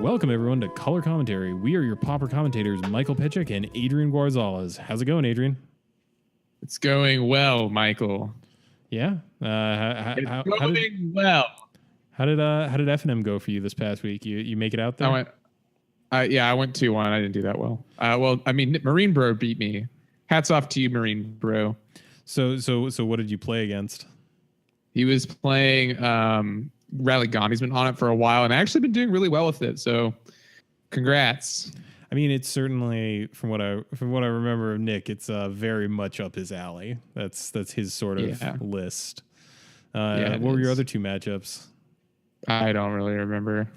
Welcome, everyone, to Color Commentary. We are your pauper commentators, Michael Pitchick and Adrian Guarzales. How's it going, Adrian? It's going well, Michael. Yeah? It's going well. How did F&M go for you this past week? You make it out there? I went 2-1. I didn't do that well. Marine Bro beat me. Hats off to you, Marine Bro. So what did you play against? He was playing Rally Gone. He's been on it for a while and actually been doing really well with it. So, congrats. I mean, it's certainly from what I remember of Nick, it's very much up his alley. That's his sort of list. What were your other two matchups? I don't really remember.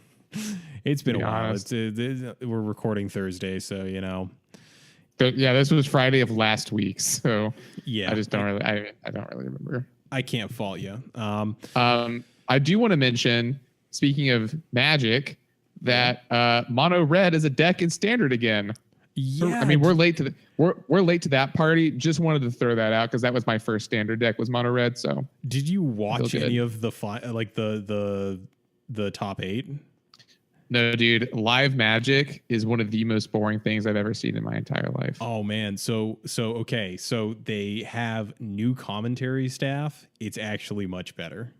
It's been a while. We're recording Thursday, so you know. Yeah, this was Friday of last week, so yeah, I just don't really. I don't really remember. I can't fault you. I do want to mention, speaking of Magic, that mono red is a deck in Standard again. Yeah, I mean we're late to we're late to that party. Just wanted to throw that out because that was my first Standard deck was mono red. So did you watch any of the the top 8? No, dude. Live Magic is one of the most boring things I've ever seen in my entire life. Oh man, so they have new commentary staff. It's actually much better.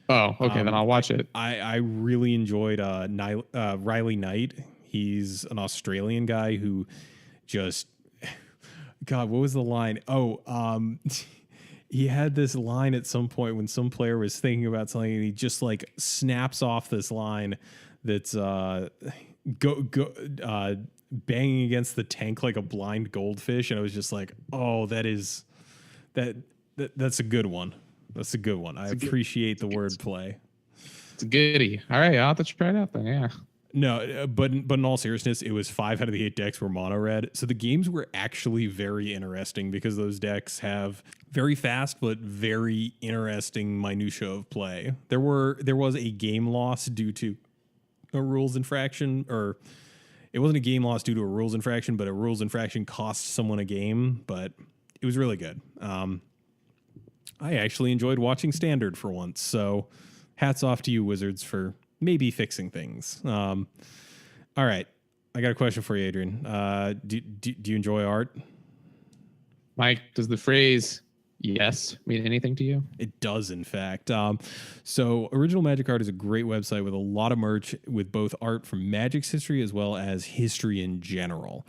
Oh, okay, then I'll watch it. I really enjoyed Riley Knight. He's an Australian guy who just, God, what was the line? He had this line at some point when some player was thinking about something, and he just like snaps off this line that's banging against the tank like a blind goldfish, and I was just like, oh, that's a good one. That's a good one. I appreciate the wordplay. It's a goodie. All right, I'll have to try it out then. Yeah. No, but in all seriousness, it was 5 out of the 8 decks were mono red. So the games were actually very interesting because those decks have very fast but very interesting minutia of play. There was a game loss due to a rules infraction, or it wasn't a game loss due to a rules infraction, but a rules infraction cost someone a game. But it was really good. I actually enjoyed watching Standard for once. So hats off to you, Wizards, for maybe fixing things. All right. I got a question for you, Adrian. Do you enjoy art? Mike, does the phrase yes mean anything to you? It does, in fact. So Original Magic Art is a great website with a lot of merch with both art from Magic's history as well as history in general.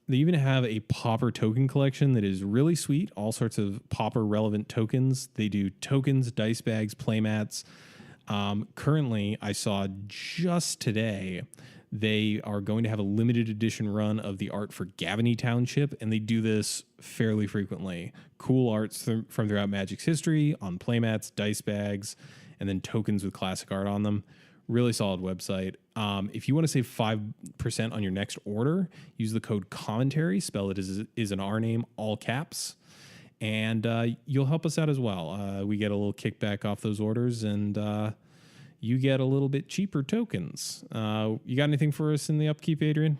They even have a pauper token collection that is really sweet. All sorts of pauper relevant tokens. They do tokens, dice bags, playmats. Currently, I saw just today, they are going to have a limited edition run of the art for Gavany Township, and they do this fairly frequently. Cool arts from throughout Magic's history on playmats, dice bags, and then tokens with classic art on them. Really solid website. If you want to save 5% on your next order, use the code Commontary. Spell it is an R name, all caps. And you'll help us out as well. We get a little kickback off those orders, and you get a little bit cheaper tokens. You got anything for us in the upkeep, Adrian?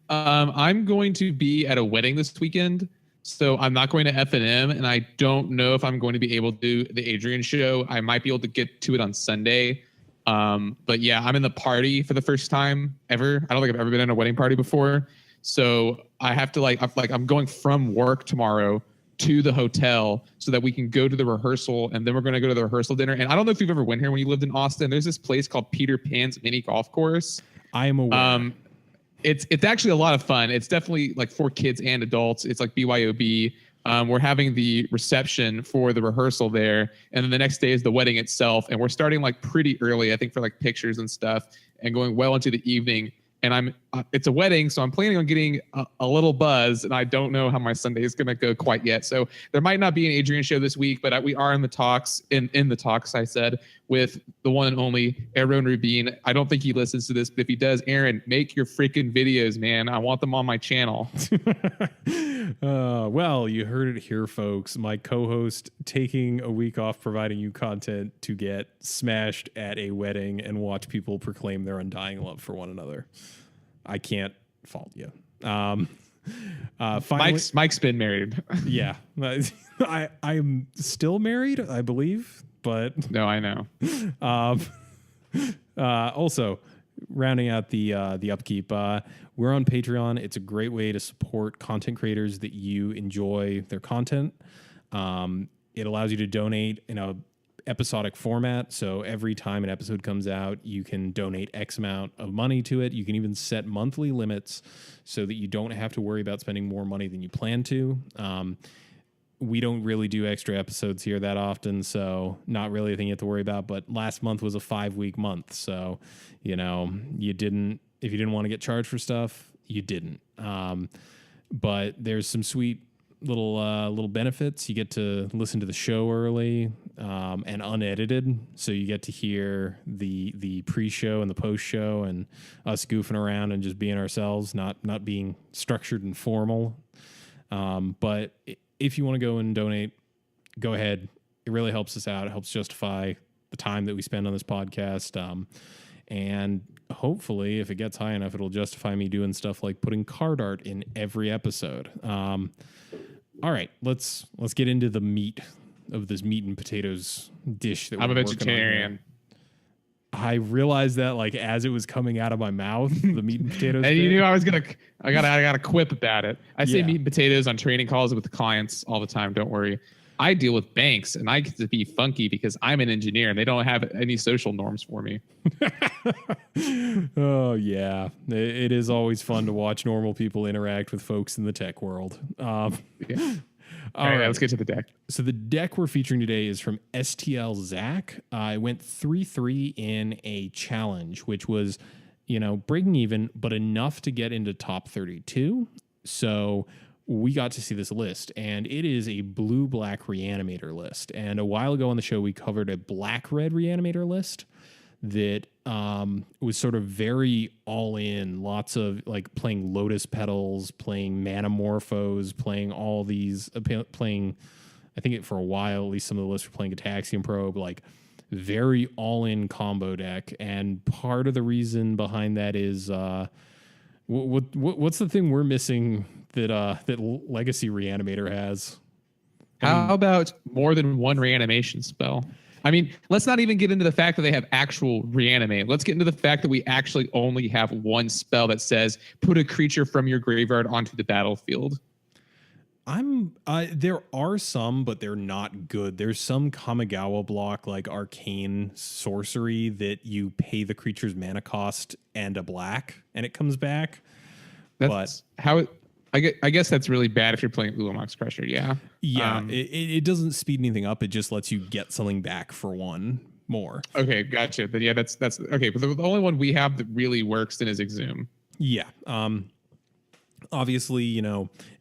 I'm going to be at a wedding this weekend, so I'm not going to F&M, and I don't know if I'm going to be able to do the Adrian show. I might be able to get to it on Sunday. But yeah, I'm in the party for the first time ever. I don't think I've ever been in a wedding party before. So I have to I'm going from work tomorrow to the hotel so that we can go to the rehearsal, and then we're going to go to the rehearsal dinner. And I don't know if you've ever went here when you lived in Austin. There's this place called Peter Pan's Mini Golf Course. I am aware. It's actually a lot of fun. It's definitely like for kids and adults. It's like BYOB. We're having the reception for the rehearsal there, and then the next day is the wedding itself. And we're starting like pretty early, I think, for like pictures and stuff, and going well into the evening. And it's a wedding, so I'm planning on getting a little buzz, and I don't know how my Sunday is going to go quite yet. So there might not be an Adrian show this week, but we are in the talks, I said, with the one and only Aaron Rubin. I don't think he listens to this, but if he does, Aaron, make your freaking videos, man. I want them on my channel. Well, you heard it here, folks. My co-host taking a week off providing you content to get smashed at a wedding and watch people proclaim their undying love for one another. I can't fault you. Finally, Mike's been married. Yeah. I'm still married, I believe, but no, I know. Also, rounding out the upkeep, we're on Patreon. It's a great way to support content creators that you enjoy their content. It allows you to donate in a episodic format. So every time an episode comes out, you can donate X amount of money to it. You can even set monthly limits so that you don't have to worry about spending more money than you plan to. We don't really do extra episodes here that often, so not really a thing you have to worry about. But last month was a 5-week month, so if you didn't want to get charged for stuff, you didn't. But there's some sweet little benefits. You get to listen to the show early and unedited, so you get to hear the pre-show and the post-show and us goofing around and just being ourselves, not being structured and formal. But if you want to go and donate, go ahead. It really helps us out. It helps justify the time that we spend on this podcast. And hopefully, if it gets high enough, it'll justify me doing stuff like putting card art in every episode. All right, let's get into the meat of this meat and potatoes dish that I'm we're a working on vegetarian. here. I realized that like as it was coming out of my mouth, the meat and potatoes. And you bit. knew I got a quip about it. I say Yeah. meat and potatoes on training calls with the clients all the time. Don't worry. I deal with banks and I get to be funky because I'm an engineer and they don't have any social norms for me. Oh yeah, it is always fun to watch normal people interact with folks in the tech world. Yeah. All right, right, let's get to the deck. So the deck we're featuring today is from STL Zach. I went 3-3 in a challenge, which was, breaking even, but enough to get into top 32. So we got to see this list, and it is a blue-black reanimator list. And a while ago on the show, we covered a black-red reanimator list that was sort of very all in, lots of like playing Lotus Petals, playing Manamorphos, playing all these, playing, I think for a while, at least some of the lists were playing Gataxian Probe, like very all in combo deck. And part of the reason behind that is, what's the thing we're missing that Legacy Reanimator has? How about more than one reanimation spell? I mean, let's not even get into the fact that they have actual reanimate. Let's get into the fact that we actually only have one spell that says put a creature from your graveyard onto the battlefield. There are some, but they're not good. There's some Kamigawa block like arcane sorcery that you pay the creature's mana cost and a black, and it comes back. That's how it. I guess that's really bad if you're playing Ulamog's Crusher. Yeah. Yeah. It doesn't speed anything up. It just lets you get something back for one more. Okay, gotcha. But yeah, that's okay. But the only one we have that really works then is Exhume. Yeah. Obviously,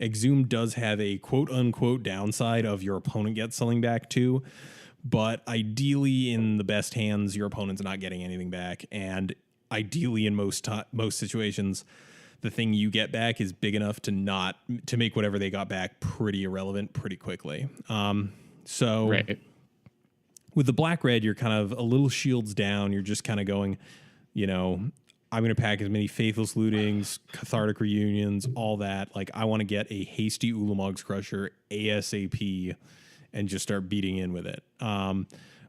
Exhume does have a quote unquote downside of your opponent gets something back too. But ideally, in the best hands, your opponent's not getting anything back. And ideally, in most situations, the thing you get back is big enough to make whatever they got back pretty irrelevant pretty quickly. So right. With the black red, you're kind of a little shields down. You're just kind of going, I'm going to pack as many Faithless Lootings, Cathartic Reunions, all that. Like I want to get a hasty Ulamog's Crusher ASAP and just start beating in with it.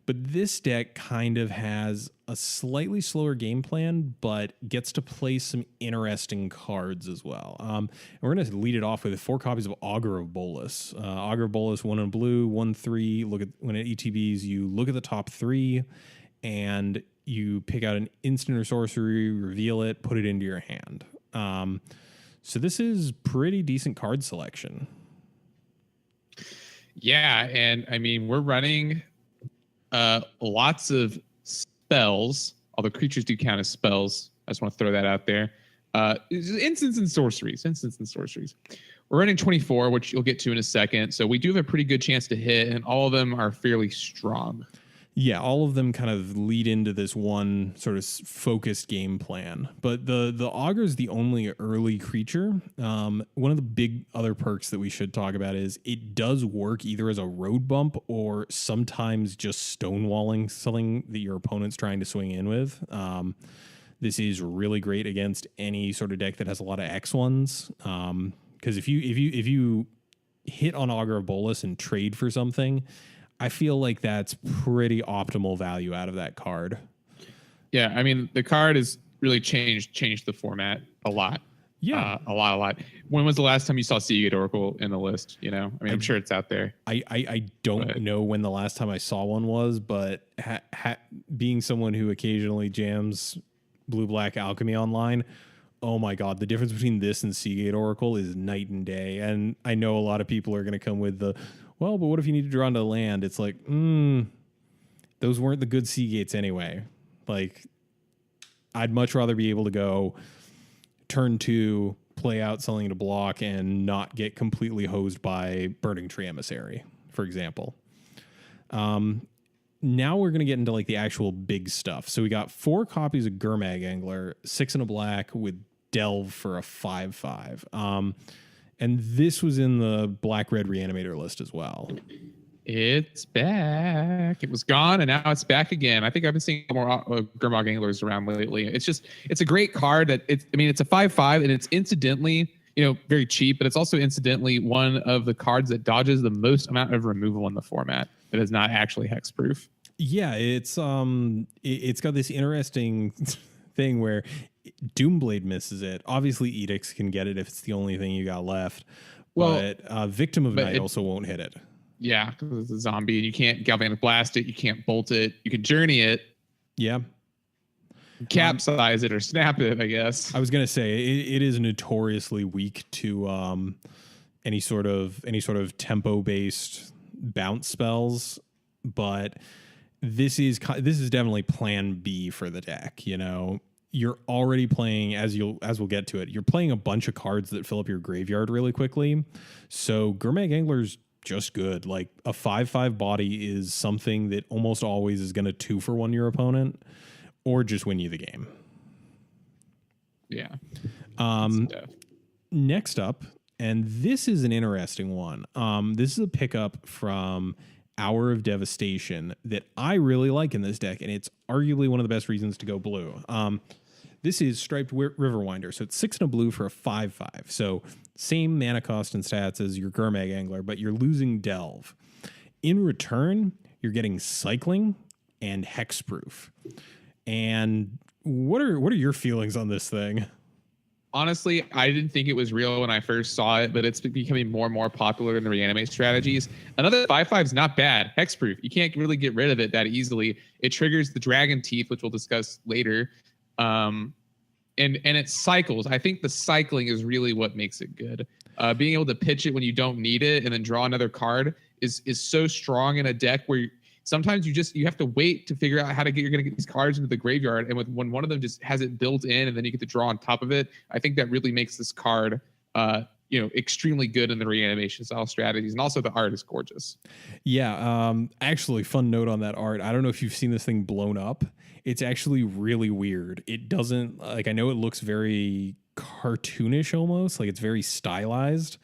But this deck kind of has a slightly slower game plan, but gets to play some interesting cards as well. And we're going to lead it off with 4 copies of Augur of Bolus. Augur of Bolus, 1 in blue, 1/3. When it ETBs, you look at the top 3, and you pick out an instant or sorcery, reveal it, put it into your hand. So this is pretty decent card selection. Yeah, and I mean we're running lots of spells, although creatures do count as spells. I just want to throw that out there. Instants and sorceries. We're running 24, which you'll get to in a second. So we do have a pretty good chance to hit, and all of them are fairly strong. Yeah, all of them kind of lead into this one sort of focused game plan. But the Augur is the only early creature. One of the big other perks that we should talk about is it does work either as a road bump or sometimes just stonewalling something that your opponent's trying to swing in with. This is really great against any sort of deck that has a lot of X1s. Because if you hit on Augur of Bolus and trade for something, I feel like that's pretty optimal value out of that card. Yeah, I mean the card has really changed the format a lot. Yeah. A lot. When was the last time you saw Seagate Oracle in the list? You know, I mean, I'm sure it's out there. I don't know when the last time I saw one was, but being someone who occasionally jams Blue Black Alchemy online, oh my God, the difference between this and Seagate Oracle is night and day. And I know a lot of people are going to come with the, well, but what if you need to draw into land? It's like, those weren't the good Seagates anyway. Like, I'd much rather be able to go turn 2, play out something to block, and not get completely hosed by Burning Tree Emissary, for example. Now we're going to get into like the actual big stuff. So we got 4 copies of Gurmag Angler, 6 in a black with Delve for a 5/5. And this was in the black-red reanimator list as well. It's back. It was gone, and now it's back again. I think I've been seeing more Gurmag Anglers around lately. It's a great card. It's a 5/5, and it's incidentally, very cheap, but it's also incidentally one of the cards that dodges the most amount of removal in the format that is not actually hexproof. Yeah, it's got this interesting thing where Doomblade misses it. Obviously, Edicts can get it if it's the only thing you got left. But Victim of Night also won't hit it. Yeah, because it's a zombie, and you can't Galvanic Blast it, you can't bolt it, you can Journey it. Yeah. Capsize it or snap it, I guess. I was gonna say it is notoriously weak to any sort of tempo based bounce spells, but this is definitely plan B for the deck. You're already playing, as we'll get to it, you're playing a bunch of cards that fill up your graveyard really quickly. So Gurmag Angler's just good. Like a 5/5 body is something that almost always is going to 2-for-1 your opponent or just win you the game. Yeah. Next up, and this is an interesting one. This is a pickup from Hour of Devastation that I really like in this deck, and it's arguably one of the best reasons to go blue. This is Striped Riverwinder, so it's 6 and a blue for a 5/5. So same mana cost and stats as your Gurmag Angler, but you're losing Delve. In return, you're getting Cycling and Hexproof. And what are your feelings on this thing? Honestly, I didn't think it was real when I first saw it, but it's becoming more and more popular in the reanimate strategies. Another 5/5 is not bad. Hexproof. You can't really get rid of it that easily. It triggers the Dragon Teeth, which we'll discuss later. And it cycles. I think the cycling is really what makes it good. Being able to pitch it when you don't need it and then draw another card is so strong in a deck where sometimes you have to wait to figure out how you're going to get these cards into the graveyard. And when one of them just has it built in and then you get to draw on top of it, I think that really makes this card, extremely good in the reanimation style strategies. And also the art is gorgeous. Yeah. Actually, fun note on that art. I don't know if you've seen this thing blown up. It's actually really weird. It doesn't I know it looks very cartoonish almost, like it's very stylized,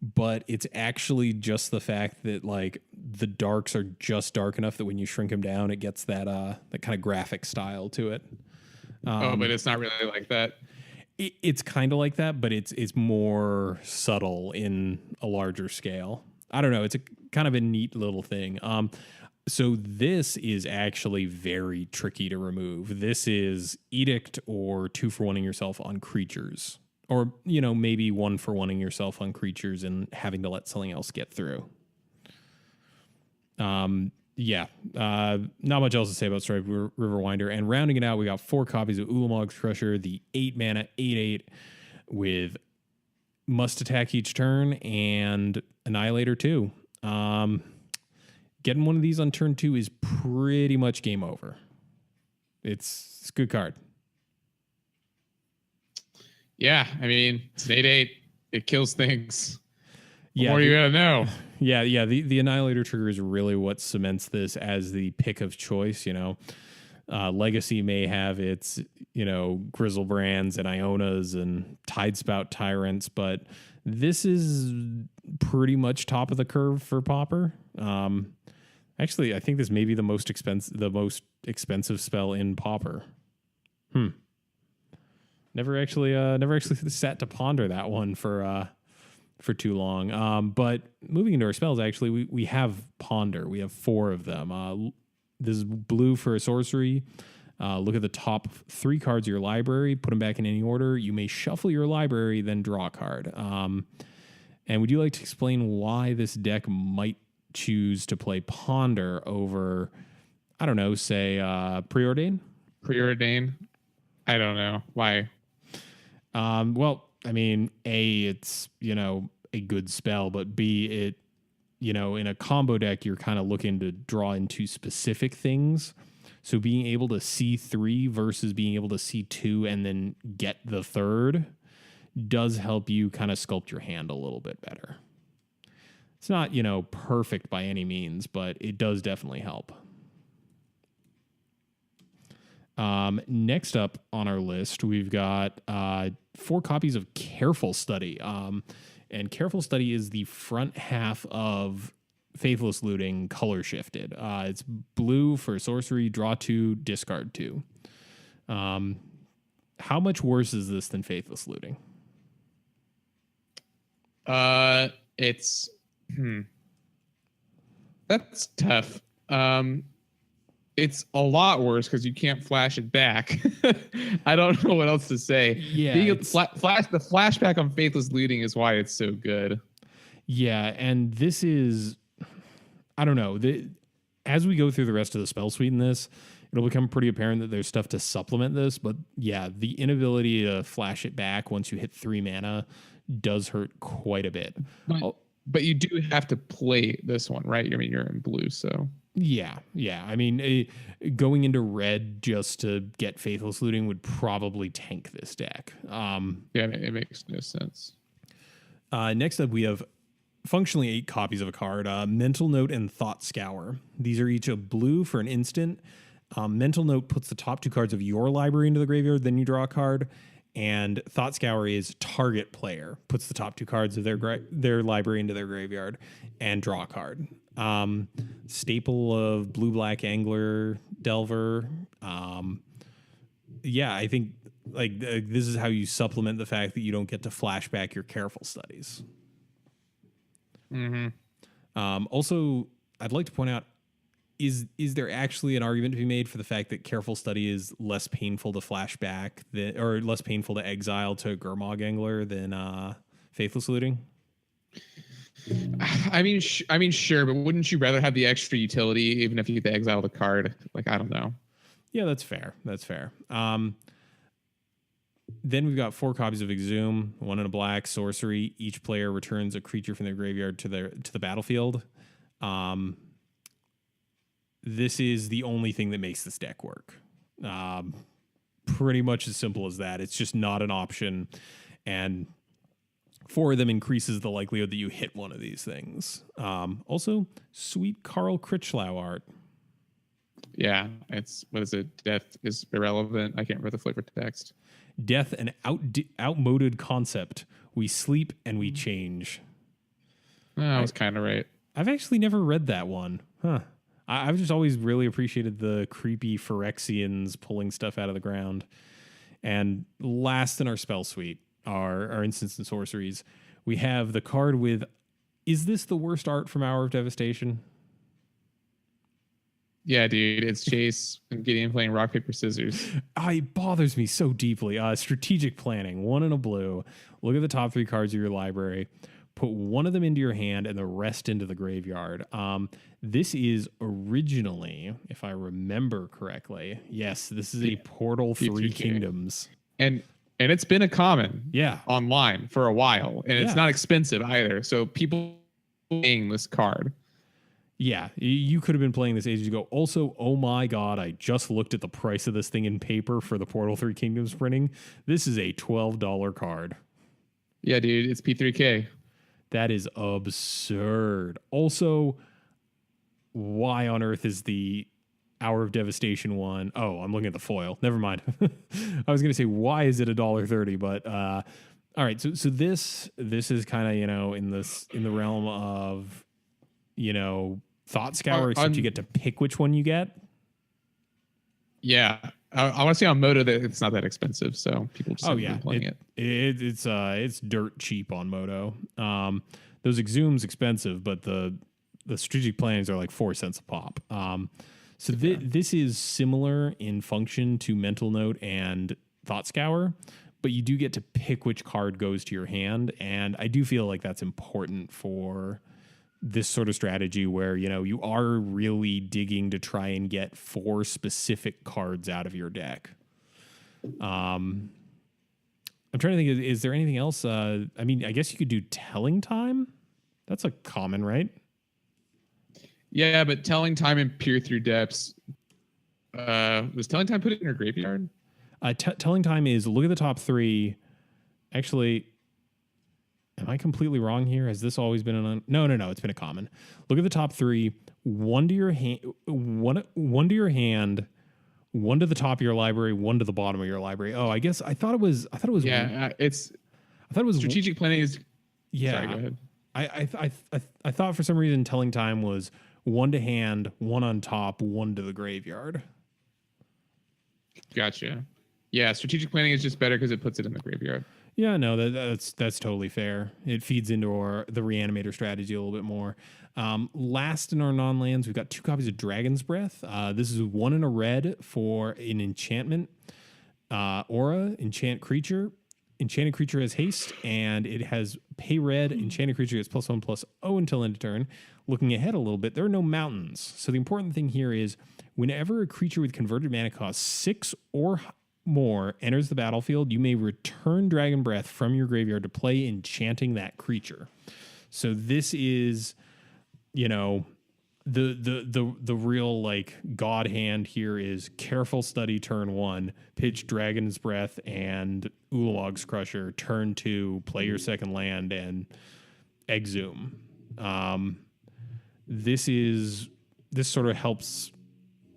but it's actually just the fact that like the darks are just dark enough that when you shrink them down, it gets that kind of graphic style to it. But it's not really like that. It's kind of like that, but it's more subtle in a larger scale. I don't know. It's a kind of a neat little thing. So this is actually very tricky to remove. This is Edict or 2-for-1ing yourself on creatures. Or, maybe 1-for-1ing yourself on creatures and having to let something else get through. Not much else to say about Striped Riverwinder. And rounding it out, we got 4 copies of Ulamog's Crusher, the 8 mana 8/8 with must attack each turn and Annihilator 2. Getting one of these on turn 2 is pretty much game over. It's a good card. Yeah, I mean, it's an 8/8. It kills things. Yeah, more you gotta know. Yeah. The Annihilator trigger is really what cements this as the pick of choice. Legacy may have its Grizzlebrands and Ionas and Tidespout Tyrants, but this is pretty much top of the curve for Pauper. Actually, I think this may be the most expensive spell in Pauper. Never actually sat to ponder that one for too long. But moving into our spells, actually, we have Ponder. We have 4 of them. This is blue for a sorcery. Look at the top 3 cards of your library, put them back in any order. You may shuffle your library, then draw a card. And would you like to explain why this deck might choose to play Ponder over, I don't know, say Preordain? Preordain? I don't know. Why? Well, I mean, A, it's, a good spell, but B, it, in a combo deck, you're kind of looking to draw into specific things. So being able to see 3 versus being able to see 2 and then get the third does help you kind of sculpt your hand a little bit better. It's not, perfect by any means, but it does definitely help. Next up on our list, we've got 4 copies of Careful Study. And Careful Study is the front half of Faithless Looting color shifted. It's blue for sorcery, draw 2, discard 2. How much worse is this than Faithless Looting? It's that's tough. It's a lot worse because you can't flash it back. I don't know what else to say. Yeah, the flashback on Faithless Looting is why it's so good. Yeah, and this is, I don't know. As we go through the rest of the spell suite in this, it'll become pretty apparent that there's stuff to supplement this. But yeah, the inability to flash it back once you hit 3 mana does hurt quite a bit. But you do have to play this one, right? I mean, you're in blue, so. Yeah. I mean, going into red just to get Faithless Looting would probably tank this deck. Yeah, it makes no sense. Next up, we have functionally 8 copies of a card, Mental Note and Thought Scour. These are each a blue for an instant. Mental Note puts the top 2 cards of your library into the graveyard, then you draw a card. And Thought Scour is target player, puts the top 2 cards of their library into their graveyard and draw a card. Staple of blue-black angler delver. Yeah, I think this is how you supplement the fact that you don't get to flash back your Careful Studies. Also, I'd like to point out, is there actually an argument to be made for the fact that Careful Study is less painful to flash back or less painful to exile to Gurmag Angler than Faithless Looting? I mean, sure, but wouldn't you rather have the extra utility even if you get to exile the card? I don't know. Yeah, that's fair. Then we've got 4 copies of Exhume, 1 in a black sorcery. Each player returns a creature from their graveyard to the battlefield. This is the only thing that makes this deck work. Pretty much as simple as that. It's just not an option. And 4 of them increases the likelihood that you hit one of these things. Also, sweet Carl Critchlow art. Yeah, what is it? Death is irrelevant. I can't remember the flavor text. Death, an outmoded concept. We sleep and we change. I was kind of right. I've actually never read that one. Huh. I've just always really appreciated the creepy Phyrexians pulling stuff out of the ground. And last in our spell suite, our instants and sorceries, we have the card with, is this the worst art from Hour of Devastation? Yeah, dude, it's Chase and Gideon playing rock, paper, scissors. It bothers me so deeply. Strategic planning, 1 in a blue. Look at the top 3 cards of your library. Put 1 of them into your hand and the rest into the graveyard. This is originally, if I remember correctly, yes, this is a Portal 3 Kingdoms. And it's been a common online for a while. And it's not expensive either. So people playing this card. Yeah, you could have been playing this ages ago. Also, oh my God, I just looked at the price of this thing in paper for the Portal 3 Kingdoms printing. This is a $12 card. Yeah, dude, it's P3K. That is absurd. Also, why on earth is the Hour of Devastation one? Oh, I'm looking at the foil. Never mind. I was going to say, why is it $1.30? But all right. So this is kind of, in the realm of, Thought Scour, except you get to pick which one you get. Yeah. I want to say on Moto that it's not that expensive, so people just been playing it. It's dirt cheap on Moto. Those Exhume's expensive, but the strategic plans are like 4 cents a pop. So this is similar in function to Mental Note and Thought Scour, but you do get to pick which card goes to your hand, and I do feel like that's important for this sort of strategy where, you know, you are really digging to try and get 4 specific cards out of your deck. I'm trying to think, is there anything else? I mean, I guess you could do Telling Time. That's a common, right? Yeah, but Telling Time and Peer Through Depths. Was Telling Time put it in your graveyard? Telling Time is look at the top 3. Actually, am I completely wrong here? Has this always been no, it's been a common. Look at the top 3. 1 to your hand, one to your hand, 1 to the top of your library, 1 to the bottom of your library. Oh, I thought it was. I thought it was strategic planning is. Yeah. Sorry, go ahead. I thought for some reason Telling Time was 1 to hand, 1 on top, 1 to the graveyard. Gotcha. Yeah, strategic planning is just better because it puts it in the graveyard. Yeah, no, that's totally fair. It feeds into the reanimator strategy a little bit more. Last in our non-lands, we've got 2 copies of Dragon's Breath. This is 1 in a red for an enchantment aura, enchant creature. Enchanted creature has haste, and it has pay red. Enchanted creature gets +1/+0 until end of turn. Looking ahead a little bit, there are no mountains. So the important thing here is whenever a creature with converted mana cost 6 or more enters the battlefield, you may return Dragon Breath from your graveyard to play, enchanting that creature. So this is, you know, the real like god hand here is Careful Study turn 1, pitch Dragon's Breath and Ulamog's Crusher, turn 2, play your second land and exhume. This sort of helps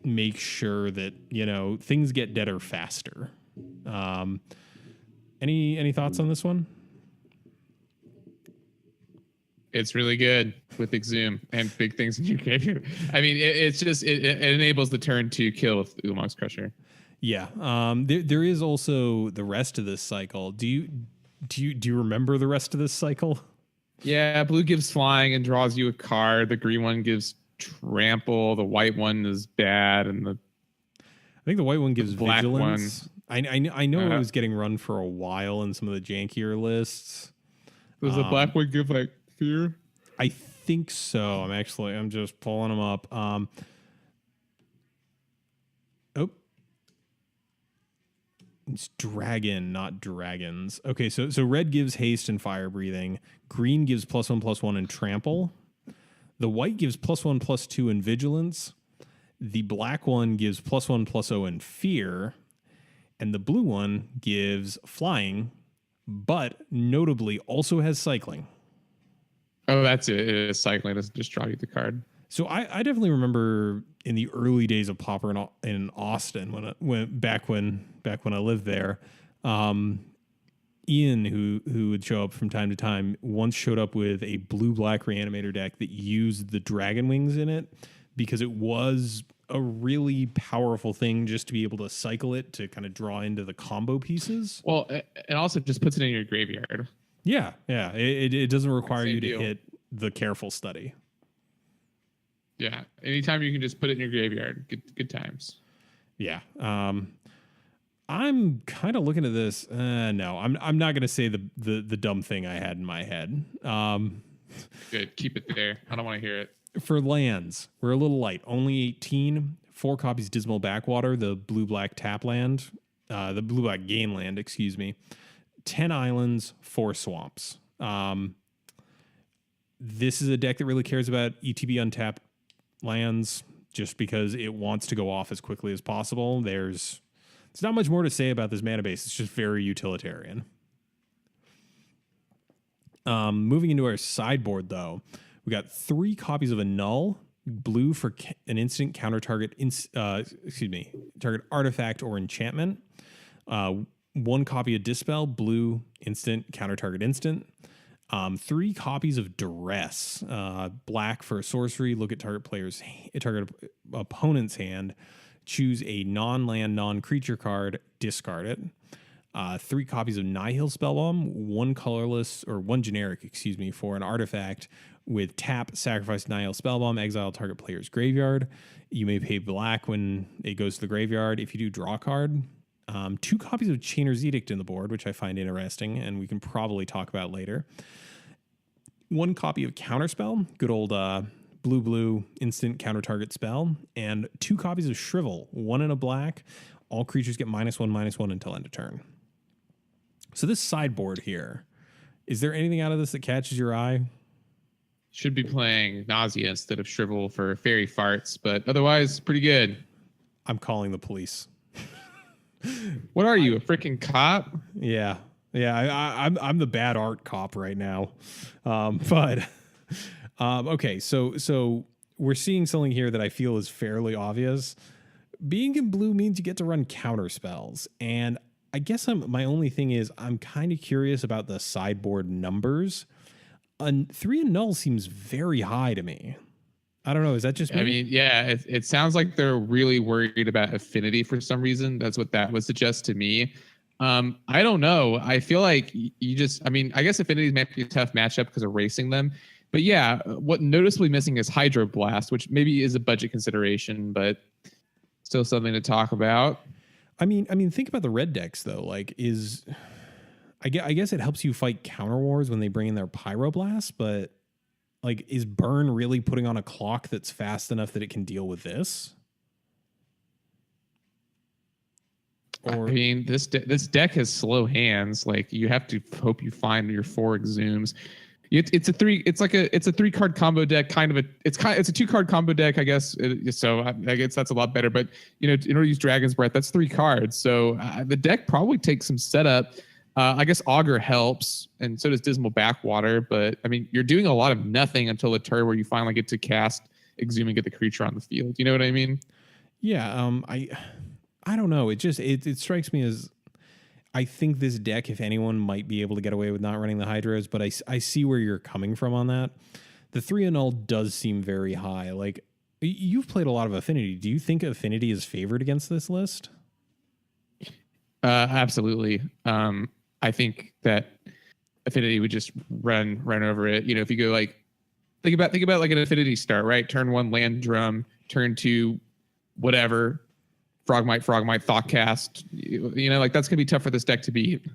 make sure that, you know, things get deader faster. Any thoughts on this one? It's really good with Exhume and big things in your graveyard. I mean, it enables the turn to kill with Ulamog's Crusher. Yeah. There is also the rest of this cycle. Do you remember the rest of this cycle? Yeah, blue gives flying and draws you a card. The green one gives trample. The white one is bad, and I think the white one gives black vigilance. One. I know it was getting run for a while in some of the jankier lists. Does the black one give like fear? I think so. I'm just pulling them up. It's dragon, not dragons. Okay, so red gives haste and fire breathing. Green gives +1/+1 and trample. The white gives +1/+2 in vigilance. The black one gives +1/+0 in fear. And the blue one gives flying, but notably also has cycling. Oh, that's it. It is cycling. It doesn't just draw you the card. So I definitely remember in the early days of Pauper in Austin when I lived there, Ian, who would show up from time to time, once showed up with a blue-black reanimator deck that used the Dragon Wings in it because it was a really powerful thing just to be able to cycle it to kind of draw into the combo pieces. Well, it also just puts it in your graveyard. Yeah. It doesn't require you to deal. hit the Careful Study. Yeah. Anytime you can just put it in your graveyard. Good times. Yeah. I'm kind of looking at this. No, I'm not going to say the dumb thing I had in my head. Good. Keep it there. I don't want to hear it. For lands, we're a little light. Only 18. 4 copies Dismal Backwater, the blue-black tap land. The blue-black gain land, excuse me. 10 islands, 4 swamps. This is a deck that really cares about ETB untapped lands just because it wants to go off as quickly as possible. There's not much more to say about this mana base. It's just very utilitarian. Moving into our sideboard, though, we got 3 copies of Annul, blue for an instant counter target, target artifact or enchantment. 1 copy of Dispel, blue, instant, counter target instant. 3 copies of Duress, black for a sorcery. Look at target opponent's hand. Choose a non-land, non-creature card. Discard it. 3 copies of Nihil Spellbomb, 1 colorless, or 1 generic, excuse me, for an artifact with tap, sacrifice Nihil Spellbomb, exile target player's graveyard. You may pay black when it goes to the graveyard. If you do, draw a card. 2 copies of Chainer's Edict in the board, which I find interesting, and we can probably talk about later. 1 copy of Counterspell, good old blue instant counter target spell, and 2 copies of Shrivel, 1 in a black. All creatures get -1/-1 until end of turn. So this sideboard here, is there anything out of this that catches your eye? Should be playing Nausea instead of Shrivel for Fairy Farts, but otherwise pretty good. I'm calling the police. What are you, a freaking cop? Yeah. I'm the bad art cop right now. Okay. So we're seeing something here that I feel is fairly obvious. Being in blue means you get to run counter spells, and I guess my only thing is I'm kind of curious about the sideboard numbers. 3 and null seems very high to me. I don't know. Is that just me? I mean, yeah, it sounds like they're really worried about affinity for some reason. That's what that would suggest to me. I don't know. I feel like I guess affinity might be a tough matchup because of racing them. But yeah, what noticeably missing is Hydroblast, which maybe is a budget consideration, but still something to talk about. I mean, think about the red decks though. Like, I guess it helps you fight counter wars when they bring in their Pyroblast, but like, is Burn really putting on a clock that's fast enough that it can deal with this? Or, I mean, this deck has slow hands. Like, you have to hope you find your 4 Exhumes. It's a 3-card combo deck. It's a 2-card combo deck, I guess. So I guess that's a lot better. But in order to use Dragon's Breath, that's 3 cards. So the deck probably takes some setup. I guess Augur helps, and so does Dismal Backwater. But I mean, you're doing a lot of nothing until the turn where you finally get to cast Exhume and get the creature on the field. You know what I mean? Yeah. I don't know. It strikes me as, I think this deck, if anyone, might be able to get away with not running the Hydras, but I see where you're coming from on that. The 3 and null does seem very high. Like, you've played a lot of Affinity. Do you think Affinity is favored against this list? Absolutely. I think that Affinity would just run over it. If you go like, think about like an Affinity start, right? Turn 1 Land Drum, turn 2 whatever, Frogmite, Thoughtcast. Like, that's gonna be tough for this deck to beat.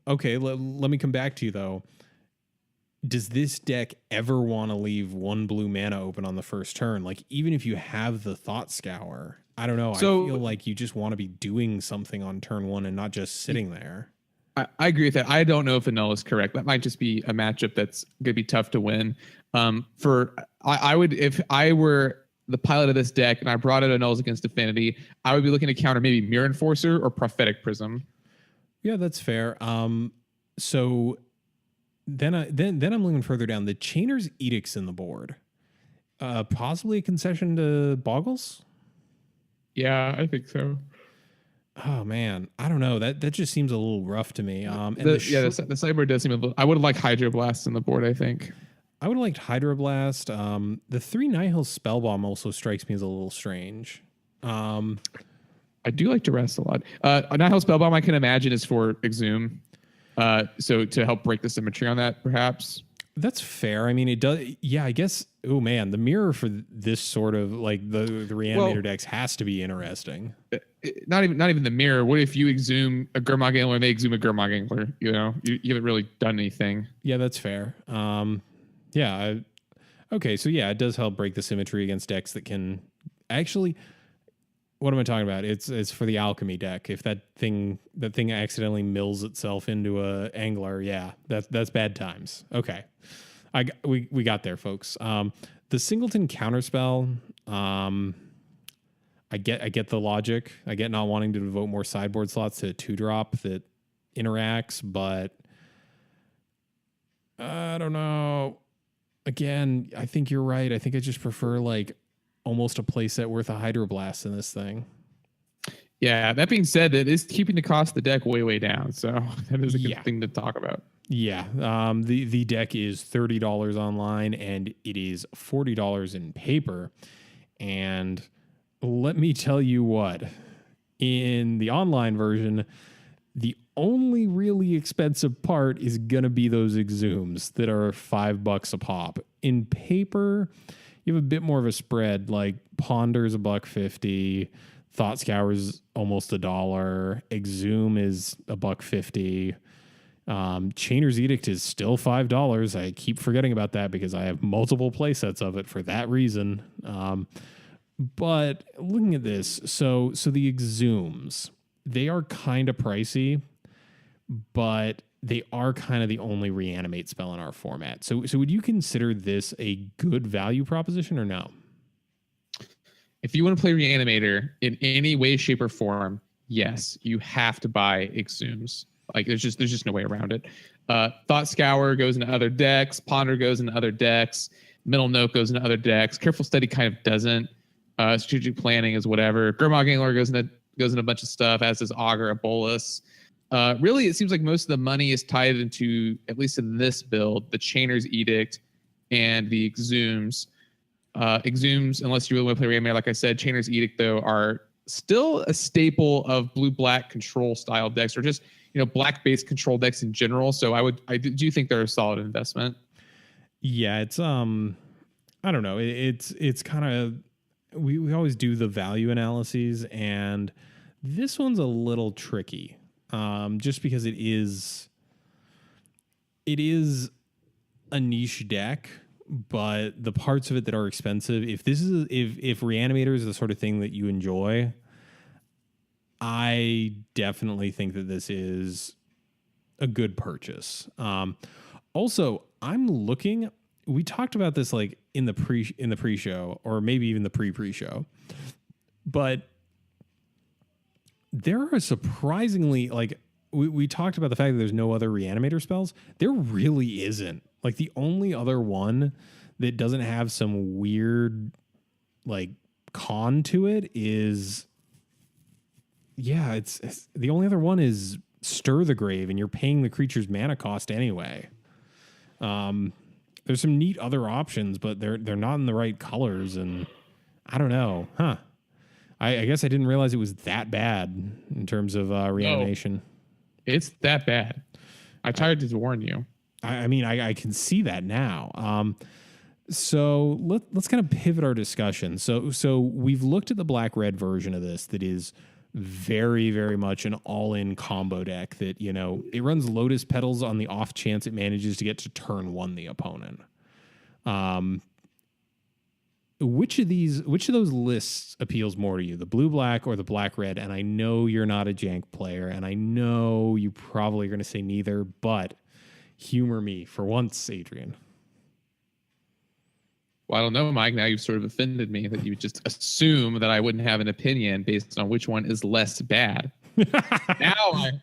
Okay, let me come back to you though. Does this deck ever want to leave 1 blue mana open on the first turn? Like, even if you have the Thought Scour, I don't know. So, I feel like you just want to be doing something on turn 1 and not just sitting there. I agree with that. I don't know if the null is correct. That might just be a matchup that's gonna be tough to win. I would, if I were the pilot of this deck and I brought out a nulls against Affinity, I would be looking to counter maybe Mirror Enforcer or Prophetic Prism. Yeah, that's fair. So then I'm looking further down. The Chainer's Edict's in the board. Possibly a concession to Boggles? Yeah, I think so. Oh man, I don't know. That just seems a little rough to me. The sideboard does seem a little. I would like Hydroblast in the board, I think. I would have liked Hydroblast. The 3 Nihil Spellbomb also strikes me as a little strange. I do like Duress a lot. Nihil Spellbomb, I can imagine, is for Exhume. So to help break the symmetry on that, perhaps. That's fair. I mean, it does. Yeah, I guess. Oh man, the mirror for this sort of like the reanimator decks has to be interesting. Not even the mirror. What if you exhume a Gurmag Angler and they exhume a Gurmag Angler? You haven't really done anything. Yeah, that's fair. Okay, so yeah, it does help break the symmetry against decks that can actually. What am I talking about? It's for the alchemy deck. If that thing accidentally mills itself into a angler, yeah, that's bad times. Okay, we got there, folks. The Singleton counterspell. I get the logic. I get not wanting to devote more sideboard slots to a 2-drop that interacts, but I don't know. Again, I think you're right. I think I just prefer like almost a playset worth of Hydroblast in this thing. Yeah, that being said, it is keeping the cost of the deck way down. So that is a good thing to talk about. Yeah. The deck is $30 online and it is $40 in paper. And let me tell you what, in the online version, The only really expensive part is going to be those exhumes that are $5 a pop. In paper, you have a bit more of a spread. Like Ponder's $1.50, Thought Scour's almost $1, Exhume is $1.50. Chainer's Edict is still $5. I keep forgetting about that because I have multiple play sets of it for that reason. But looking at this, so the exhumes, they are kind of pricey, but they are kind of the only reanimate spell in our format. So would you consider this a good value proposition or no? If you want to play reanimator in any way, shape, or form, yes, you have to buy exhumes. Like there's just no way around it. Thought Scour goes into other decks. Ponder goes into other decks. Middle Note goes into other decks. Careful Study kind of doesn't. Strategic Planning is whatever. Gurmag Angler goes into a bunch of stuff, as does Augur, Abolus. Really, it seems like most of the money is tied into, at least in this build, the Chainer's Edict and the exhumes. Exhumes, unless you really want to play Reanimator, like I said, Chainer's Edict, though, are still a staple of blue-black control style decks, or just black-based control decks in general. So I do think they're a solid investment. Yeah, it's I don't know. It's kind of we always do the value analyses, and this one's a little tricky, just because it is a niche deck, but the parts of it that are expensive. If Reanimator is the sort of thing that you enjoy, I definitely think that this is a good purchase. Also, I'm looking. We talked about this like in the pre-show, or maybe even the pre-show, but there are surprisingly, like we talked about the fact that there's no other reanimator spells. There really isn't. Like the only other one that doesn't have some weird like con to it is, yeah, it's the only other one is Stir the Grave, and you're paying the creature's mana cost anyway. There's some neat other options, but they're not in the right colors, and I don't know, huh? I guess I didn't realize it was that bad in terms of reanimation. No, it's that bad. I tried to warn you. I mean, I can see that now. So let's kind of pivot our discussion. So we've looked at the black-red version of this that is very, very much an all-in combo deck that, it runs Lotus Petals on the off chance it manages to get to turn one the opponent. Which of those lists appeals more to you, the blue-black or the black-red? And I know you're not a jank player, and I know you probably are going to say neither, but humor me for once, Adrian. Well, I don't know, Mike. Now you've sort of offended me that you just assume that I wouldn't have an opinion based on which one is less bad. Now I'm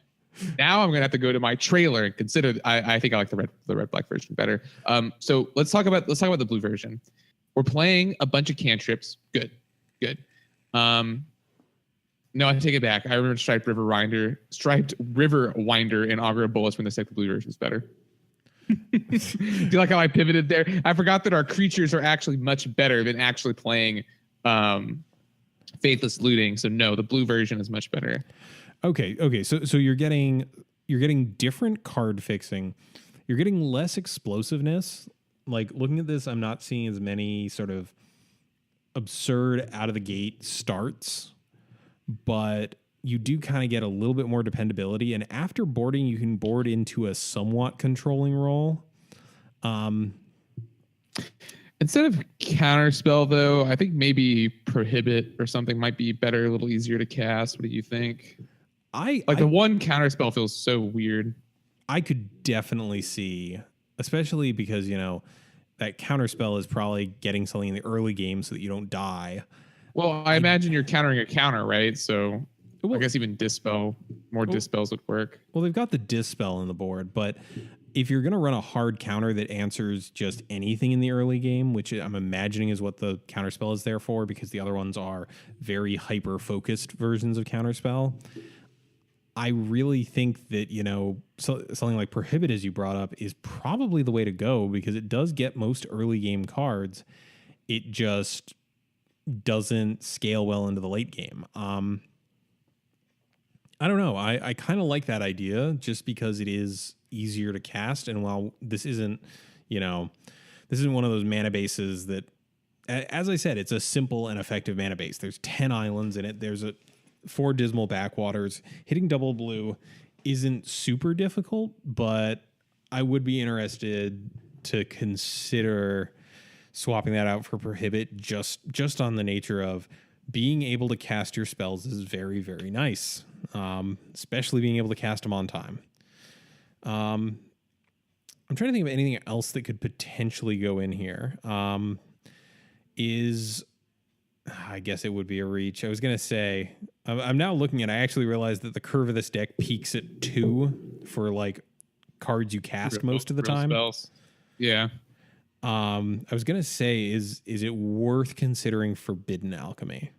gonna have to go to my trailer and consider. I think I like the red black version better. So let's talk about the blue version. We're playing a bunch of cantrips. Good. No, I take it back. I remember Striped River Winder and Augur Bullets when they said the blue version is better. Do you like how I pivoted there? I forgot that our creatures are actually much better than actually playing Faithless Looting. So no, the blue version is much better. Okay. So you're getting different card fixing. You're getting less explosiveness. Like looking at this, I'm not seeing as many sort of absurd out of the gate starts, but you do kind of get a little bit more dependability. And after boarding, you can board into a somewhat controlling role. Instead of counterspell, though, I think maybe Prohibit or something might be better, a little easier to cast. What do you think? The one counterspell feels so weird. I could definitely see, especially because, that counterspell is probably getting something in the early game so that you don't die. Well, I imagine you're countering a counter, right? So I guess even Dispels would work. Well, they've got the Dispel on the board, but if you're going to run a hard counter that answers just anything in the early game, which I'm imagining is what the counterspell is there for, because the other ones are very hyper-focused versions of counterspell, I really think that, something like Prohibit, as you brought up, is probably the way to go, because it does get most early game cards. It just doesn't scale well into the late game. I don't know. I kind of like that idea just because it is easier to cast. And while this isn't, you know, this isn't one of those mana bases that, as I said, it's a simple and effective mana base. There's 10 islands in it. There's 4 dismal backwaters. Hitting double blue isn't super difficult, but I would be interested to consider swapping that out for prohibit just on the nature of being able to cast your spells is very, very nice, especially being able to cast them on time. I'm trying to think of anything else that could potentially go in here. I guess it would be a reach. I was going to say, I'm now looking at, I actually realized that the curve of this deck peaks at 2 for like cards you cast most of the time. Spells. Yeah. I was going to say, is it worth considering Forbidden Alchemy?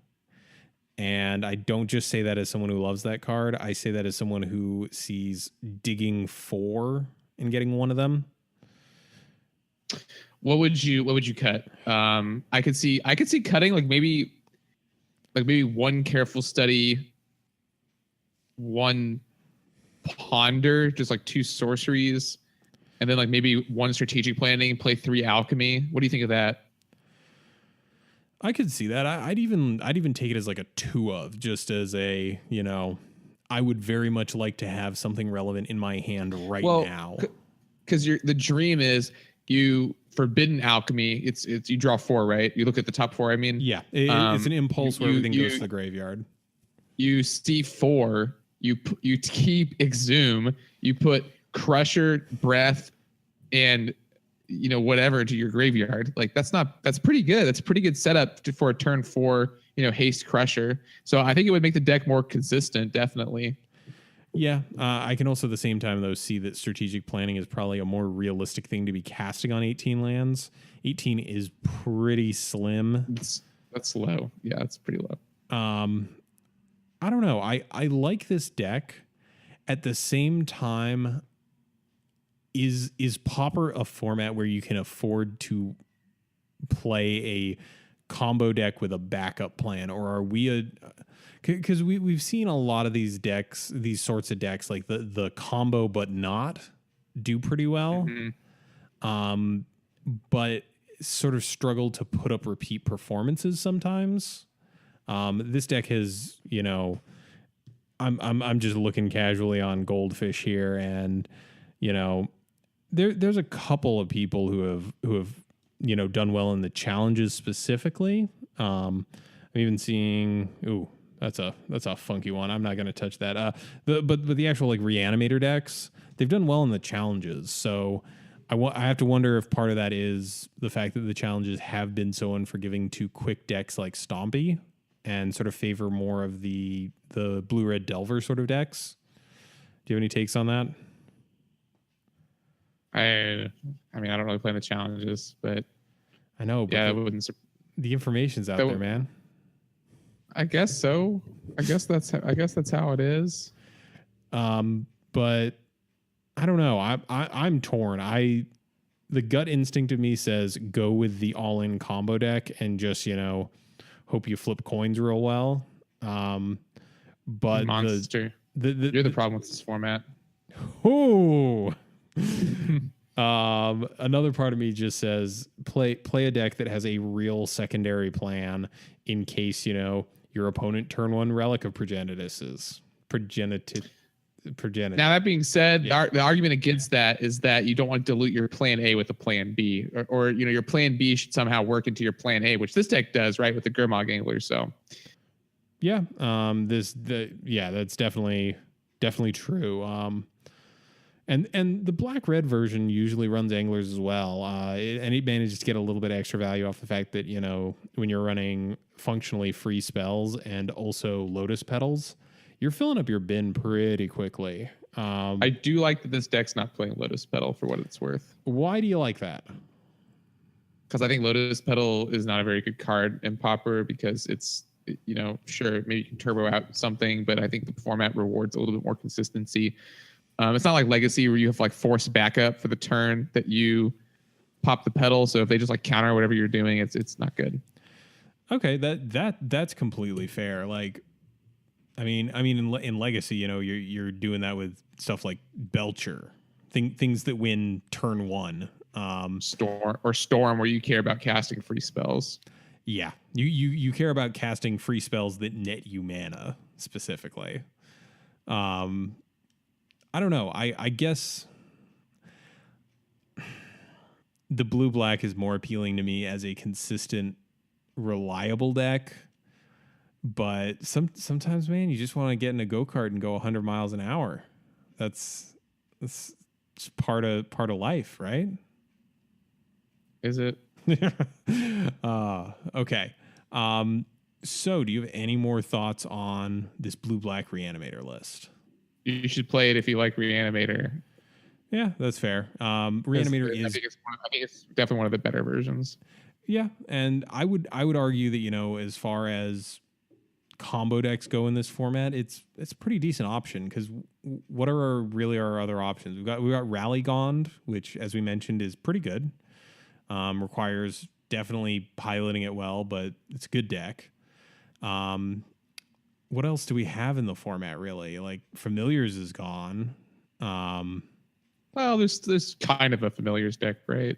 And I don't just say that as someone who loves that card. I say that as someone who sees digging 4 and getting one of them. What would you cut? I could see cutting like maybe one careful study, one ponder, just like 2 sorceries, and then like maybe 1 strategic planning, play 3 alchemy. What do you think of that? I could see that. I'd even take it as like a 2 of, just as a, I would very much like to have something relevant in my hand now. Because the dream is you Forbidden Alchemy. It's you draw 4, right? You look at the top 4. I mean, yeah, it's an impulse where everything goes to the graveyard. You see 4. You keep Exhume. You put Crusher, Breath, and whatever to your graveyard. Like that's pretty good. That's a pretty good setup for a turn 4. Haste Crusher. So I think it would make the deck more consistent. Definitely. Yeah, I can also at the same time, though, see that strategic planning is probably a more realistic thing to be casting on 18 lands. 18 is pretty slim. That's low. Yeah, it's pretty low. I don't know. I like this deck. At the same time, is Pauper a format where you can afford to play a combo deck with a backup plan, or are we because we've seen a lot of these sorts of decks, like the combo but not do pretty well, but sort of struggle to put up repeat performances sometimes. This deck has, I'm just looking casually on Goldfish here, and there's a couple of people who have done well in the challenges specifically. I'm even seeing that's a funky one. I'm not going to touch that. But the actual like reanimator decks, they've done well in the challenges. So I have to wonder if part of that is the fact that the challenges have been so unforgiving to quick decks like Stompy and sort of favor more of the blue-red Delver sort of decks. Do you have any takes on that? I mean, I don't really play in the challenges, but I know. But yeah, the information's out there, man. I guess so. I guess that's how it is. But I don't know. I'm torn. The gut instinct of me says go with the all-in combo deck and just hope you flip coins real well. But Monster, you're the problem with this format. Oh. Another part of me just says play a deck that has a real secondary plan in case your opponent turn 1 Relic of Progenitus. Now that being said, yeah. The argument against that is that you don't want to dilute your plan A with a plan B, or your plan B should somehow work into your plan A, which this deck does, right, with the Gurmag Angler. So yeah, that's definitely true. And the black-red version usually runs anglers as well. And it manages to get a little bit extra value off the fact that, when you're running functionally free spells and also Lotus Petals, you're filling up your bin pretty quickly. I do like that this deck's not playing Lotus Petal for what it's worth. Why do you like that? Because I think Lotus Petal is not a very good card in Pauper because it's, sure, maybe you can turbo out something, but I think the format rewards a little bit more consistency. It's not like Legacy where you have like forced backup for the turn that you pop the pedal. So if they just like counter whatever you're doing, it's not good. Okay, that's completely fair. Like I mean, in Legacy, you're doing that with stuff like Belcher, things that win turn one. Storm, where you care about casting free spells. Yeah, you care about casting free spells that net you mana specifically. I don't know. I guess the blue black is more appealing to me as a consistent, reliable deck. But sometimes, man, you just want to get in a go-kart and go 100 miles an hour. That's just part of life, right? Is it? Okay. So do you have any more thoughts on this blue black reanimator list? You should play it if you like Reanimator. Yeah, that's fair. Reanimator I think it's definitely one of the better versions. Yeah, and I would argue that, as far as combo decks go in this format, it's a pretty decent option, because what are our other options? We've got Rallygond, which, as we mentioned, is pretty good. Requires definitely piloting it well, but it's a good deck. What else do we have in the format, really? Like, Familiars is gone. Well, there's kind of a Familiars deck, right?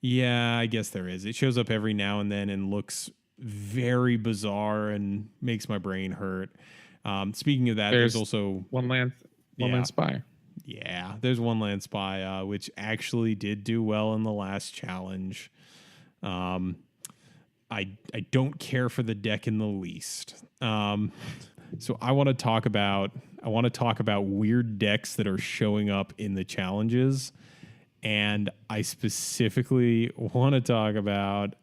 Yeah, I guess there is. It shows up every now and then and looks very bizarre and makes my brain hurt. Speaking of that, there's also One Land Spy. Yeah, there's One Land Spy, which actually did do well in the last challenge. I don't care for the deck in the least. So I want to talk about weird decks that are showing up in the challenges, and I specifically want to talk about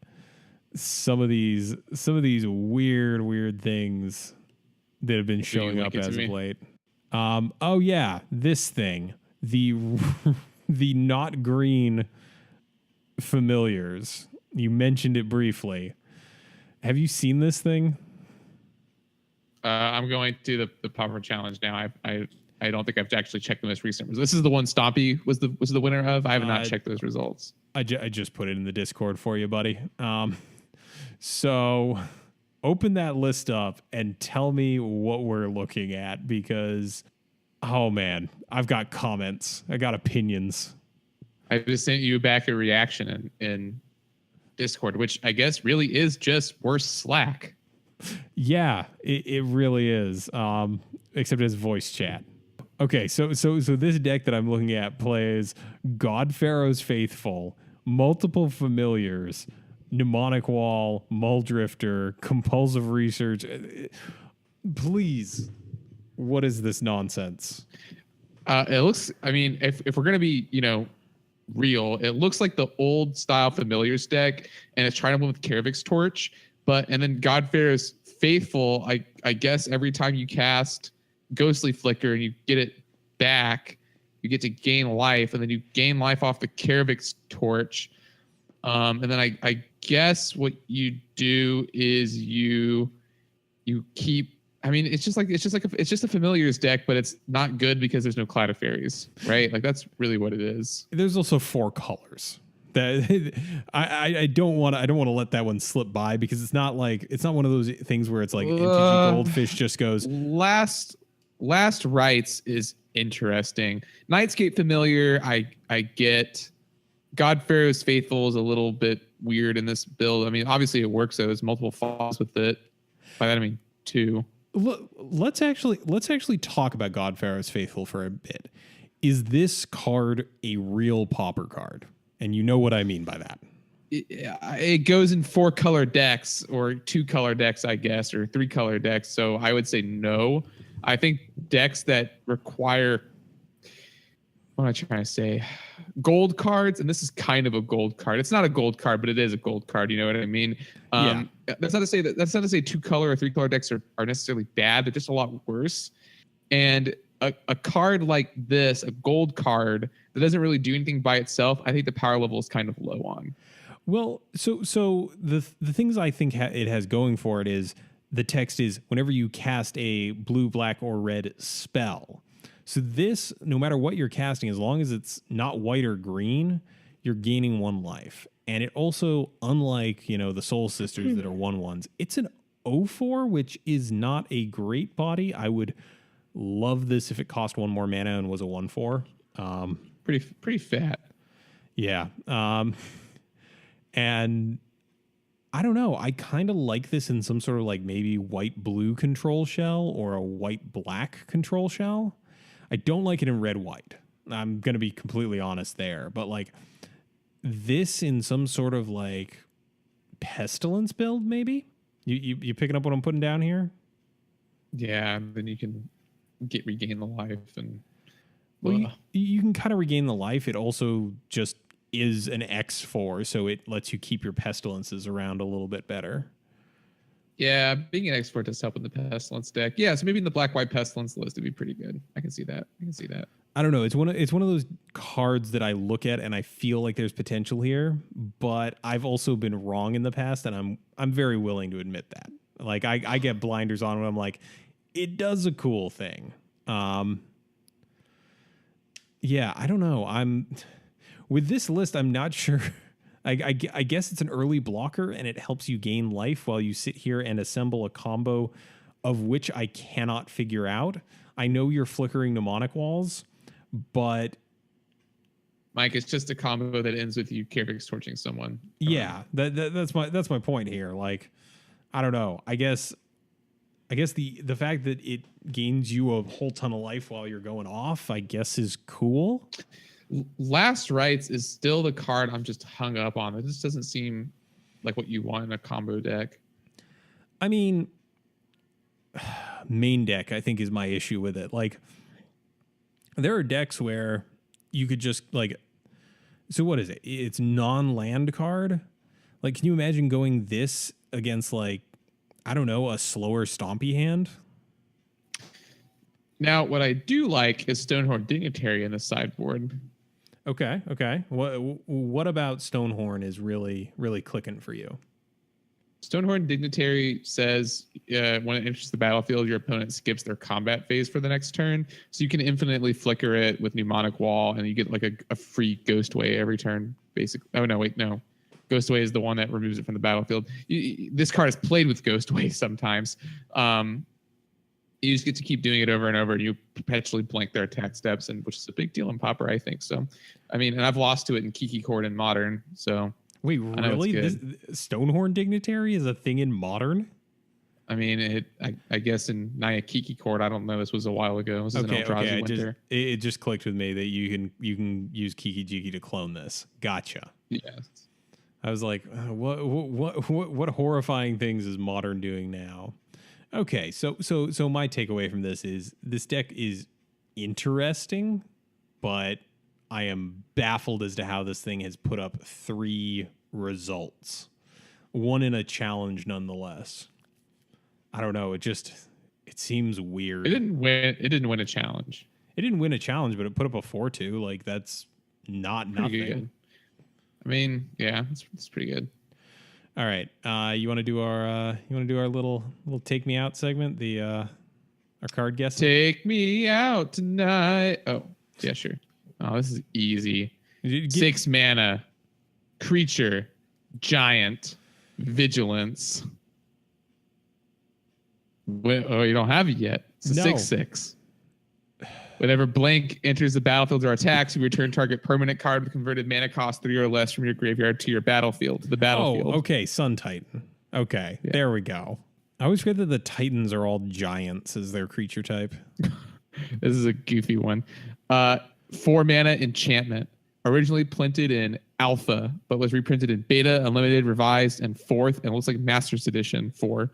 some of these weird things that have been showing up as of late. Oh yeah, this thing, the the not green Familiars. You mentioned it briefly. Have you seen this thing? I'm going to the pauper challenge now. I don't think I've actually checked the most recent results. This is the one Stompy was the winner of. I have not checked those results. I just put it in the Discord for you, buddy. So open that list up and tell me what we're looking at, because, oh man, I've got comments. I got opinions. I just sent you back a reaction in Discord, which I guess really is just worse Slack. Yeah, it really is. Except it's voice chat. Okay, so this deck that I'm looking at plays God Pharaoh's Faithful, multiple Familiars, Mnemonic Wall, Muldrifter, Compulsive Research. Please, what is this nonsense? It looks, I mean, if we're going to be, real, it looks like the old style Familiars deck, and it's trying to win with Karavik's Torch. And then God Pharaoh's Faithful, I guess every time you cast Ghostly Flicker and you get it back, you get to gain life, and then you gain life off the Karavik's Torch. And then I guess what you do is you keep. I mean, it's just a Familiars deck, but it's not good because there's no Cloud of Fairies, right? Like, that's really what it is. There's also 4 colors. That I don't want to let that one slip by, because it's not one of those things where it's like MTG Goldfish just goes. Last Rites is interesting. Nightscape Familiar, I get. God Pharaoh's Faithful is a little bit weird in this build. I mean, obviously it works, so there's multiple falls with it. By that I mean 2. Let's actually talk about God Pharaoh's Faithful for a bit. Is this card a real pauper card? And you know what I mean by that. It goes in 4 color decks, or 2 color decks, I guess, or 3 color decks. So I would say no. I think decks that require, what am I trying to say? Gold cards, and this is kind of a gold card. It's not a gold card, but it is a gold card. You know what I mean? Yeah. That's not to say 2 color or 3 color decks are necessarily bad. They're just a lot worse. And a card like this, a gold card that doesn't really do anything by itself, I think the power level is kind of low on. Well, so the things I think it has going for it is the text is whenever you cast a blue, black, or red spell. So this, no matter what you're casting, as long as it's not white or green, you're gaining 1 life. And it also, unlike the Soul Sisters that are 1/1s, it's an 04, which is not a great body. I would love this if it cost 1 more mana and was a 1/4. Pretty fat. Yeah. And I don't know. I kind of like this in some sort of like maybe white-blue control shell or a white-black control shell. I don't like it in red-white. I'm going to be completely honest there. But like this in some sort of like pestilence build, maybe? You picking up what I'm putting down here? Yeah, then you can regain the life and. Well, you can kind of regain the life. It also just is an X4, so it lets you keep your pestilences around a little bit better. Yeah, being an expert does help in the pestilence deck. Yeah, so maybe in the black-white pestilence list would be pretty good. I can see that. I don't know. It's one of those cards that I look at and I feel like there's potential here, but I've also been wrong in the past, and I'm very willing to admit that. Like I get blinders on when I'm like, it does a cool thing. Yeah, I don't know. With this list, I'm not sure. I guess it's an early blocker, and it helps you gain life while you sit here and assemble a combo of which I cannot figure out. I know you're flickering mnemonic walls, but Mike, it's just a combo that ends with you Carrix torching someone. Yeah, that's my point here. Like, I don't know. I guess the fact that it gains you a whole ton of life while you're going off, I guess, is cool. Last Rites is still the card I'm just hung up on. It just doesn't seem like what you want in a combo deck. I mean, main deck, I think, is my issue with it. Like, there are decks where you could just, like... So what is it? It's non-land card? Like, can you imagine going this against, like, I don't know, a slower stompy hand? Now, what I do like is Stonehorn Dignitary in the sideboard. Okay. What about Stonehorn is really, really clicking for you? Stonehorn Dignitary says when it enters the battlefield, your opponent skips their combat phase for the next turn. So you can infinitely flicker it with Mnemonic Wall, and you get like a free Ghostway every turn, basically. Oh, no, wait, no. Ghostway is the one that removes it from the battlefield. This card is played with Ghostway sometimes. You just get to keep doing it over and over, and you perpetually blank their attack steps, and which is a big deal in Pauper, I think. So, I mean, and I've lost to it in Kiki Court in Modern. So, wait, really? This Stonehorn Dignitary is a thing in Modern? I mean, I guess in Naya Kiki Court, I don't know. This was a while ago. This is an Eldrazi winter. It just clicked with me that you can use Kiki Jiki to clone this. Gotcha. Yes. I was like, what horrifying things is Modern doing now? Okay, so my takeaway from this is this deck is interesting, but I am baffled as to how this thing has put up 3 results. One in a challenge nonetheless. I don't know, it seems weird. It didn't win a challenge. It didn't win a challenge, but it put up a 4-2. Like, that's not nothing. Good. I mean, yeah, it's pretty good. All right, you want to do our little take me out segment, the our card guess? Take me out tonight. Oh, yeah, sure. Oh, this is easy. 6 mana, creature, giant, vigilance. Oh, you don't have it yet. It's a 6/6. Whenever blank enters the battlefield or attacks, you return target permanent card with converted mana cost 3 or less from your graveyard to your battlefield. To the battlefield. Oh, okay. Sun Titan. Okay, yeah. There we go. I always forget that the Titans are all giants as their creature type. This is a goofy one. 4 mana enchantment. Originally printed in Alpha, but was reprinted in Beta, Unlimited, Revised, and 4th, and it looks like Masters Edition 4.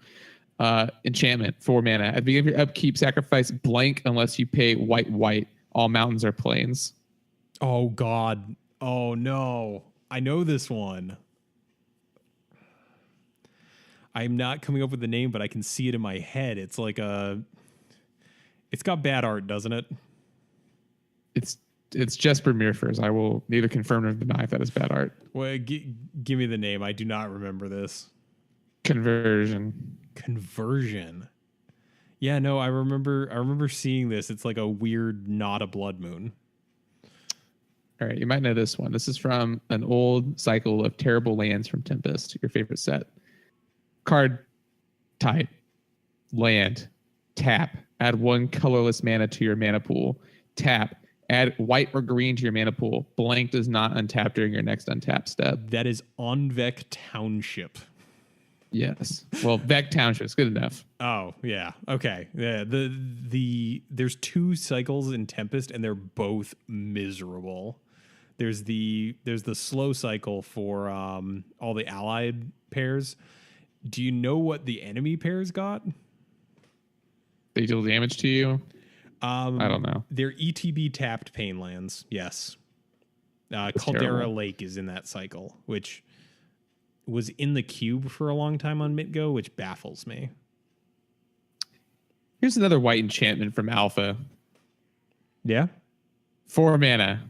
Enchantment, 4 mana. At the beginning of your upkeep, sacrifice blank unless you pay white. All mountains are plains. Oh, God. Oh, no. I know this one. I'm not coming up with the name, but I can see it in my head. It's like it's got bad art, doesn't it? It's Jesper Mirfors. I will neither confirm nor deny if that is bad art. Well, give me the name. I do not remember this. Conversion. Yeah, no, I remember seeing this. It's like a weird, not a blood moon. All right, you might know this one. This is from an old cycle of Terrible Lands from Tempest, your favorite set. Card Tight. Land. Tap. Add 1 colorless mana to your mana pool. Tap. Add white or green to your mana pool. Blank does not untap during your next untap step. That is Onvec Township. Yes. Well, Vec Township is good enough. Oh, yeah. Okay. Yeah. There's 2 cycles in Tempest, and they're both miserable. There's the slow cycle for all the allied pairs. Do you know what the enemy pairs got? They deal damage to you? I don't know. They're ETB tapped pain lands. Yes. Caldera terrible. Lake is in that cycle, which was in the cube for a long time on Mitgo, which baffles me. Here's another white enchantment from Alpha. Yeah. 4 mana.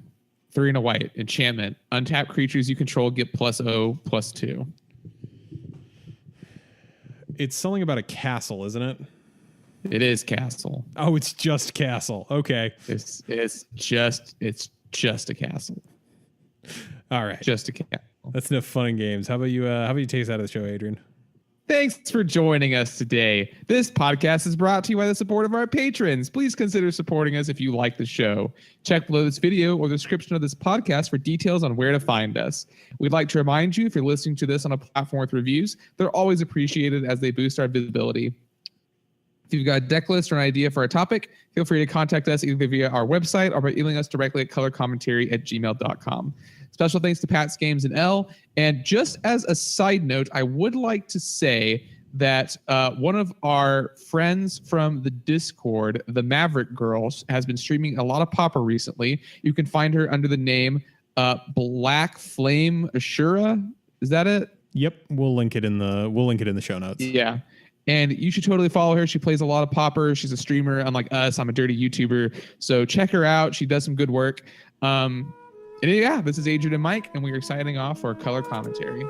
3 and a white. Enchantment. Untap creatures you control get +0/+2. It's something about a castle, isn't it? It is castle. Oh, it's just castle. Okay. It's just a castle. All right. Just a castle. That's enough fun and games. How about you take us out of the show, Adrian? Thanks for joining us today. This podcast is brought to you by the support of our patrons. Please consider supporting us if you like the show. Check below this video or the description of this podcast for details on where to find us. We'd like to remind you, if you're listening to this on a platform with reviews, they're always appreciated as they boost our visibility. If you've got a deck list or an idea for a topic, feel free to contact us either via our website or by emailing us directly at colorcommentary@gmail.com. Special thanks to Pat's Games and L. And just as a side note, I would like to say that one of our friends from the Discord, the Maverick Girls, has been streaming a lot of Pauper recently. You can find her under the name Black Flame Ashura. Is that it? Yep, we'll link it in the show notes. Yeah. And you should totally follow her. She plays a lot of Pauper. She's a streamer. Unlike us, I'm a dirty YouTuber. So check her out. She does some good work. And yeah, this is Adrian and Mike, and we are signing off for Color Commentary.